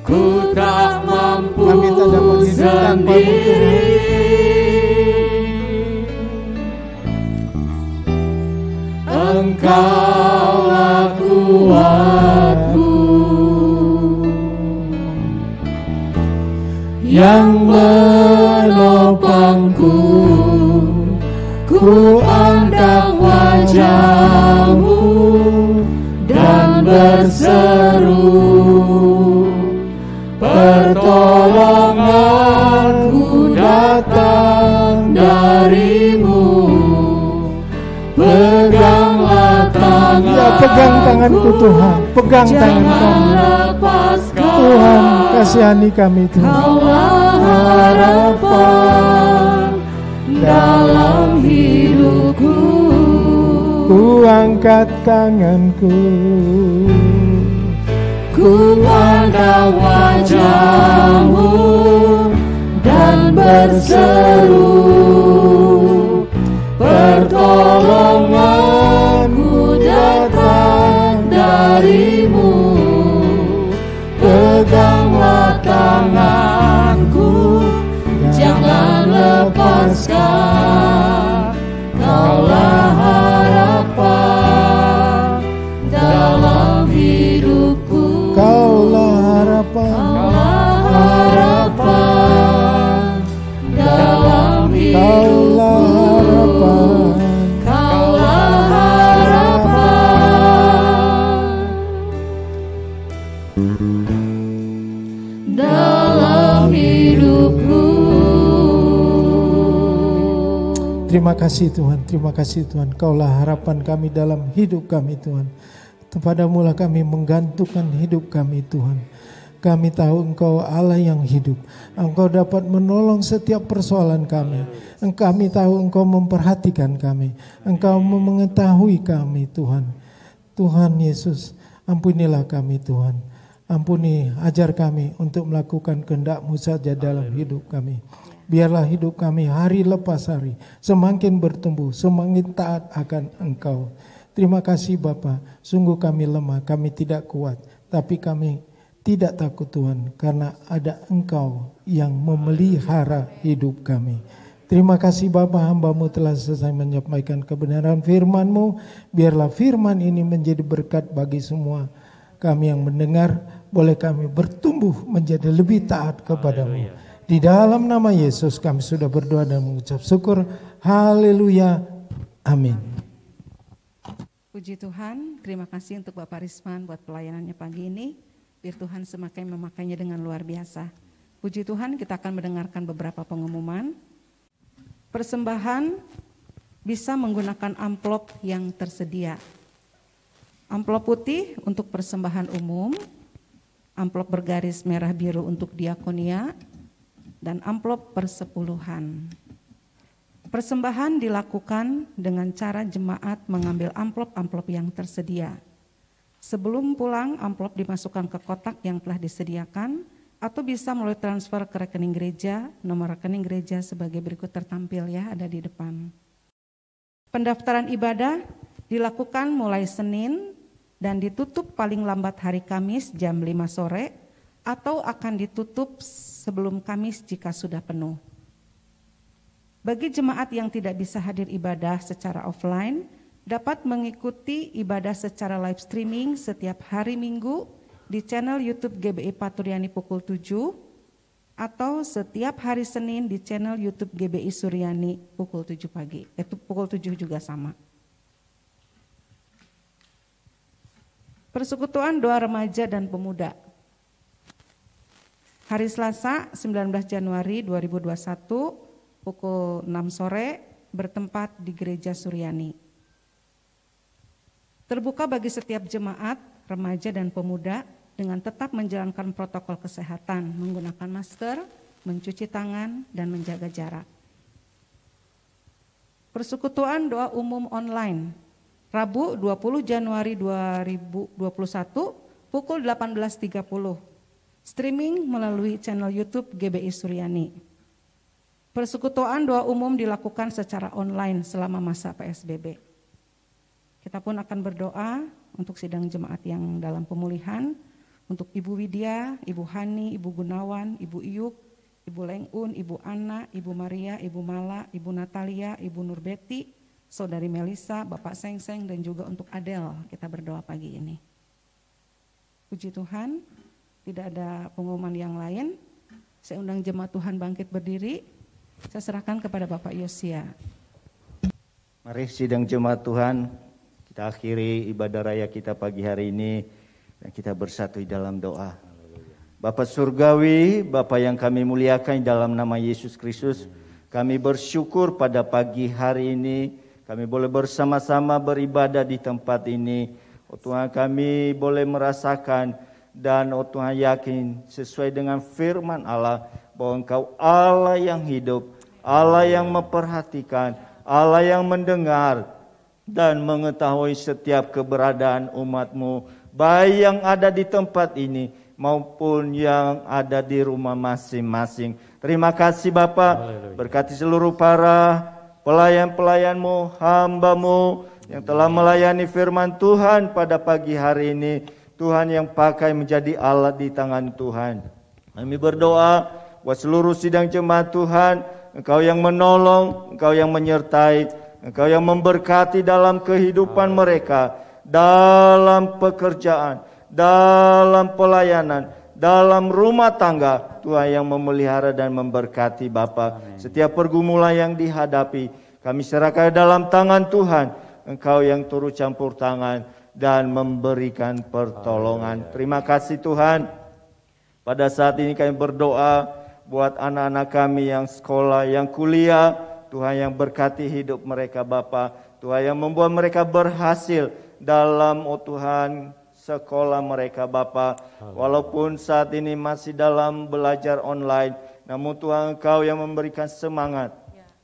[SPEAKER 2] ku tak mampu
[SPEAKER 3] kami tak dapat hidup tanpa-Mu Tuhan.
[SPEAKER 2] Engkaulah kuatku yang menopangku, ku pandang wajah-Mu dan berseru, pertolonganku datang dari-Mu. Peganglah tanganku,
[SPEAKER 3] ya, pegang tanganku Tuhan, pegang tangan kami. Tuhan kasihani kami Tuhan.
[SPEAKER 2] Kaulah harapan dalam hidupku.
[SPEAKER 3] Ku angkat tanganku,
[SPEAKER 2] ku pandang wajah-Mu dan berseru, pertolonganku datang dari-Mu. Peganglah tanganku, jangan lepaskan. Kaulah harapan dalam hidupku.
[SPEAKER 3] Kaulah harapan,
[SPEAKER 2] Kaulah harapan dalam hidupku.
[SPEAKER 3] Kaulah harapan,
[SPEAKER 2] Kaulah harapan dalam hidupku.
[SPEAKER 3] Terima kasih Tuhan, terima kasih Tuhan. Kaulah harapan kami dalam hidup kami Tuhan. Kepadamu lah kami menggantungkan hidup kami Tuhan. Kami tahu Engkau Allah yang hidup. Engkau dapat menolong setiap persoalan kami. Kami tahu Engkau memperhatikan kami. Engkau mengetahui kami Tuhan. Tuhan Yesus, ampunilah kami Tuhan. Ampuni, ajar kami untuk melakukan kehendak-Mu saja dalam hidup kami. Biarlah hidup kami hari lepas hari semakin bertumbuh, semakin taat akan Engkau. Terima kasih Bapa, sungguh kami lemah, kami tidak kuat, tapi kami tidak takut Tuhan, karena ada Engkau yang memelihara hidup kami. Terima kasih Bapa, hamba-Mu telah selesai menyampaikan kebenaran firman-Mu. Biarlah firman ini menjadi berkat bagi semua kami yang mendengar, boleh kami bertumbuh menjadi lebih taat kepada-Mu. Di dalam nama Yesus kami sudah berdoa dan mengucap syukur. Haleluya. Amin.
[SPEAKER 1] Puji Tuhan, terima kasih untuk Bapak Risman buat pelayanannya pagi ini. Biar Tuhan semakin memakainya dengan luar biasa. Puji Tuhan, kita akan mendengarkan beberapa pengumuman. Persembahan bisa menggunakan amplop yang tersedia. Amplop putih untuk persembahan umum, amplop bergaris merah biru untuk diakonia, dan amplop persepuluhan. Persembahan dilakukan dengan cara jemaat mengambil amplop-amplop yang tersedia. Sebelum pulang, amplop dimasukkan ke kotak yang telah disediakan atau bisa melalui transfer ke rekening gereja. Nomor rekening gereja sebagai berikut tertampil ya, ada di depan. Pendaftaran ibadah dilakukan mulai Senin dan ditutup paling lambat hari Kamis jam 5 sore atau akan ditutup sebelum Kamis jika sudah penuh. Bagi jemaat yang tidak bisa hadir ibadah secara offline, dapat mengikuti ibadah secara live streaming setiap hari Minggu di channel YouTube GBI Paturyani pukul 7 atau setiap hari Senin di channel YouTube GBI Suryani pukul 7 pagi. Pukul 7 juga sama. Persekutuan Doa Remaja dan Pemuda. Hari Selasa 19 Januari 2021 pukul 6 sore bertempat di Gereja Suryani. Terbuka bagi setiap jemaat, remaja dan pemuda dengan tetap menjalankan protokol kesehatan, menggunakan masker, mencuci tangan, dan menjaga jarak. Persekutuan Doa Umum Online, Rabu 20 Januari 2021 pukul 18.30. Streaming melalui channel YouTube GBI Suryani. Persekutuan doa umum dilakukan secara online selama masa PSBB. Kita pun akan berdoa untuk sidang jemaat yang dalam pemulihan, untuk Ibu Widya, Ibu Hani, Ibu Gunawan, Ibu Iyuk, Ibu Lengun, Ibu Ana, Ibu Maria, Ibu Mala, Ibu Natalia, Ibu Nurbeti, Saudari Melisa, Bapak Sengseng, dan juga untuk Adel. Kita berdoa pagi ini. Puji Tuhan. Tidak ada pengumuman yang lain. Saya undang jemaat Tuhan bangkit berdiri. Saya serahkan kepada Bapak Yosia.
[SPEAKER 5] Mari sidang jemaat Tuhan, kita akhiri ibadah raya kita pagi hari ini dan kita bersatu dalam doa. Bapa Surgawi, Bapa yang kami muliakan dalam nama Yesus Kristus, kami bersyukur pada pagi hari ini kami boleh bersama-sama beribadah di tempat ini. Oh Tuhan, kami boleh merasakan dan oh Tuhan yakin sesuai dengan firman Allah bahwa Engkau Allah yang hidup, Allah yang memperhatikan, Allah yang mendengar dan mengetahui setiap keberadaan umat-Mu, baik yang ada di tempat ini maupun yang ada di rumah masing-masing. Terima kasih Bapa, berkati seluruh para pelayan-pelayan-Mu, hamba-Mu yang telah melayani firman Tuhan pada pagi hari ini. Tuhan yang pakai menjadi alat di tangan Tuhan. Kami berdoa buat seluruh sidang jemaat Tuhan, Engkau yang menolong, Engkau yang menyertai, Engkau yang memberkati dalam kehidupan mereka, dalam pekerjaan, dalam pelayanan, dalam rumah tangga. Tuhan yang memelihara dan memberkati Bapa. Setiap pergumulan yang dihadapi, kami serahkan dalam tangan Tuhan. Engkau yang turut campur tangan dan memberikan pertolongan. Terima kasih Tuhan. Pada saat ini kami berdoa buat anak-anak kami yang sekolah, yang kuliah. Tuhan yang berkati hidup mereka Bapa. Tuhan yang membuat mereka berhasil dalam Tuhan sekolah mereka Bapa. Walaupun saat ini masih dalam belajar online, namun Tuhan Engkau yang memberikan semangat,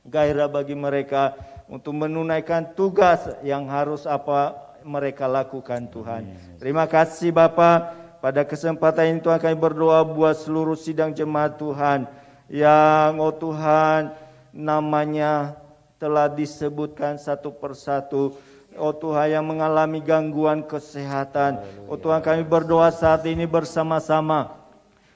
[SPEAKER 5] gairah bagi mereka untuk menunaikan tugas yang harus mereka lakukan Tuhan. Terima kasih Bapa. Pada kesempatan ini Tuhan kami berdoa buat seluruh sidang jemaat Tuhan yang Tuhan namanya telah disebutkan satu persatu. Tuhan yang mengalami gangguan kesehatan. Tuhan kami berdoa saat ini bersama-sama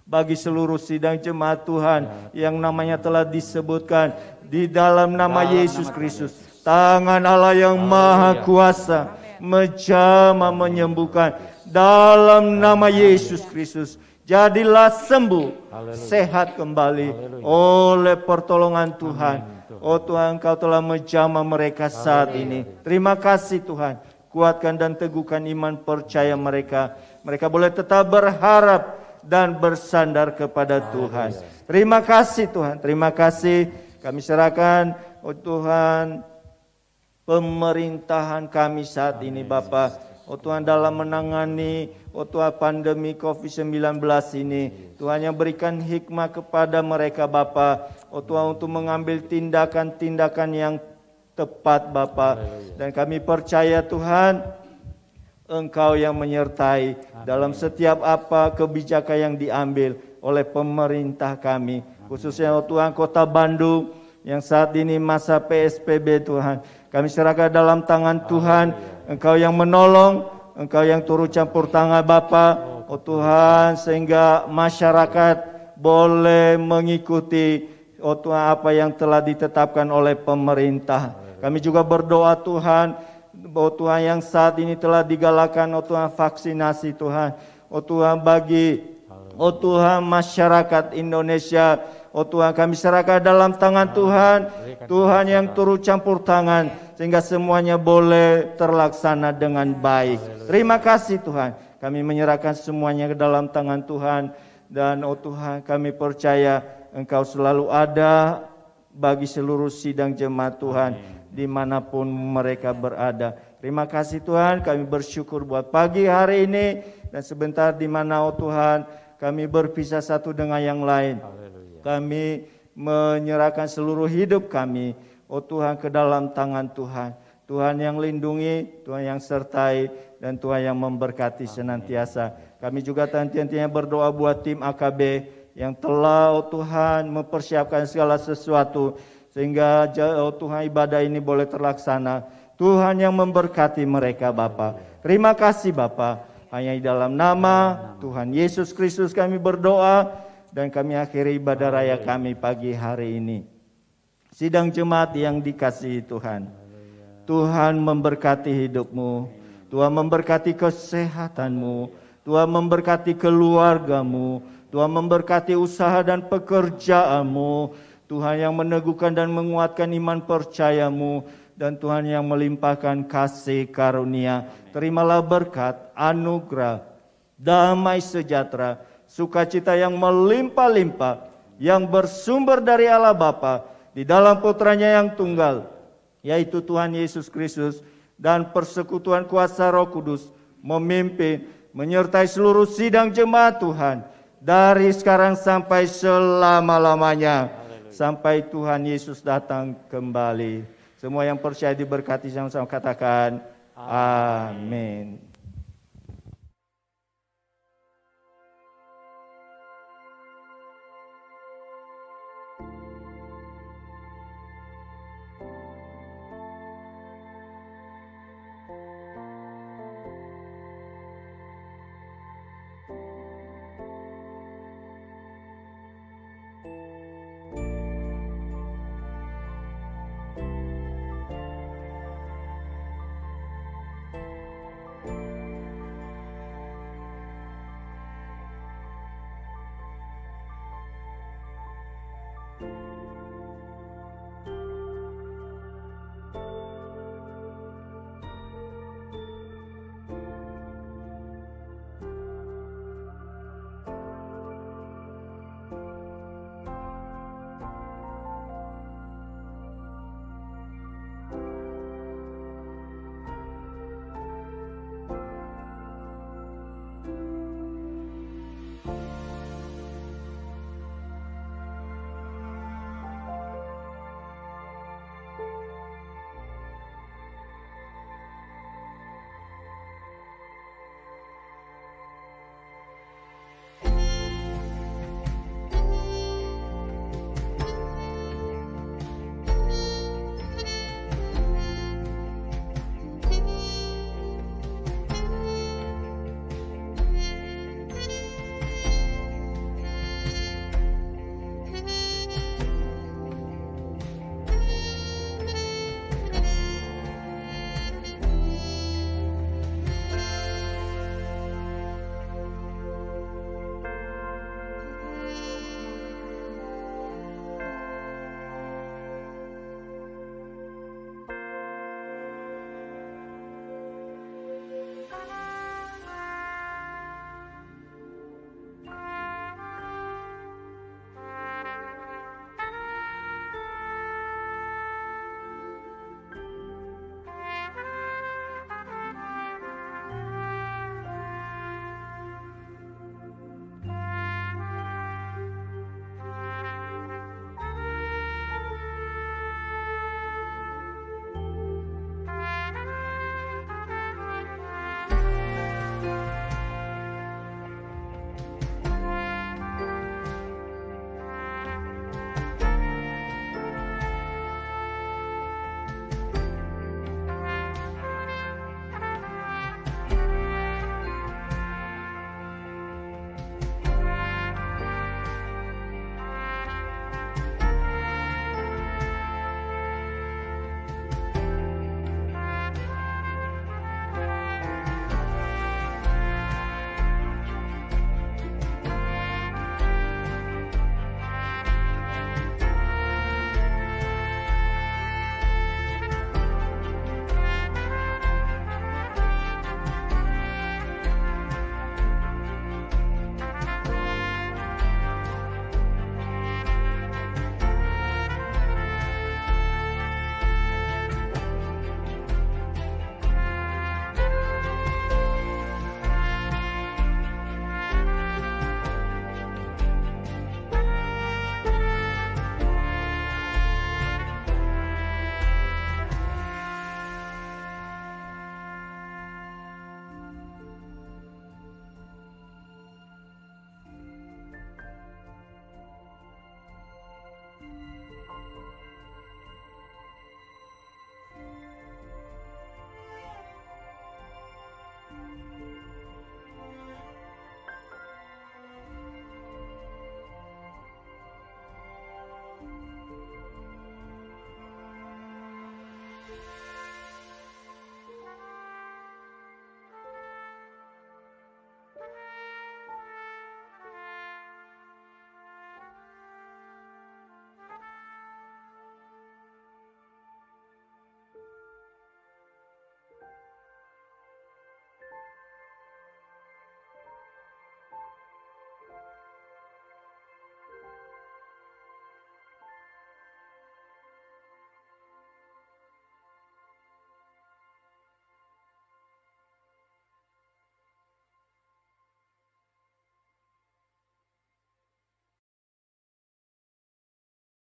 [SPEAKER 5] bagi seluruh sidang jemaat Tuhan yang namanya telah disebutkan di dalam nama Yesus Kristus. Tangan Allah yang Maha Kuasa menjamah menyembuhkan dalam nama Yesus Kristus. Jadilah sembuh, sehat kembali oleh pertolongan Tuhan. Tuhan Engkau telah menjamah mereka saat ini. Terima kasih Tuhan. Kuatkan dan teguhkan iman percaya mereka. Mereka boleh tetap berharap dan bersandar kepada Tuhan. Terima kasih Tuhan. Terima kasih. Kami serahkan Tuhan pemerintahan kami saat ini Bapa. Tuhan dalam menangani Tuhan pandemi COVID-19 ini. Tuhan yang berikan hikmah kepada mereka Bapa. Tuhan untuk mengambil tindakan-tindakan yang tepat Bapa. Dan kami percaya Tuhan, Engkau yang menyertai dalam setiap kebijakan yang diambil oleh pemerintah kami. Khususnya Tuhan Kota Bandung yang saat ini masa PSBB Tuhan. Kami serahkan dalam tangan Tuhan. Engkau yang menolong, Engkau yang turut campur tangan Bapa, Tuhan, sehingga masyarakat boleh mengikuti Tuhan apa yang telah ditetapkan oleh pemerintah. Kami juga berdoa Tuhan, Tuhan yang saat ini telah digalakan Tuhan vaksinasi Tuhan. Tuhan bagi Tuhan masyarakat Indonesia. Tuhan kami serahkan dalam tangan Tuhan. Tuhan yang turut campur tangan sehingga semuanya boleh terlaksana dengan baik. Terima kasih Tuhan. Kami menyerahkan semuanya ke dalam tangan Tuhan. Dan Tuhan kami percaya Engkau selalu ada bagi seluruh sidang jemaat Tuhan dimanapun mereka berada. Terima kasih Tuhan. Kami bersyukur buat pagi hari ini. Dan sebentar di mana Tuhan kami berpisah satu dengan yang lain. Kami menyerahkan seluruh hidup kami, Tuhan, ke dalam tangan Tuhan. Tuhan yang lindungi, Tuhan yang sertai, dan Tuhan yang memberkati senantiasa. Kami juga tentunya berdoa buat tim AKB yang telah, Tuhan, mempersiapkan segala sesuatu sehingga Tuhan ibadah ini boleh terlaksana. Tuhan yang memberkati mereka Bapa. Terima kasih Bapa. Hanya di dalam nama Tuhan Yesus Kristus kami berdoa. Dan kami akhiri ibadah raya kami pagi hari ini. Sidang jemaat yang dikasihi Tuhan. Tuhan memberkati hidupmu. Tuhan memberkati kesehatanmu. Tuhan memberkati keluargamu. Tuhan memberkati usaha dan pekerjaanmu. Tuhan yang meneguhkan dan menguatkan iman percayamu. Dan Tuhan yang melimpahkan kasih karunia. Terimalah berkat, anugerah, damai sejahtera, sukacita yang melimpah-limpah, yang bersumber dari Allah Bapa di dalam Putranya yang tunggal, yaitu Tuhan Yesus Kristus, dan persekutuan kuasa Roh Kudus memimpin, menyertai seluruh sidang jemaat Tuhan dari sekarang sampai selama-lamanya, sampai Tuhan Yesus datang kembali. Semua yang percaya diberkati sama-sama katakan amin.
[SPEAKER 2] Thank you.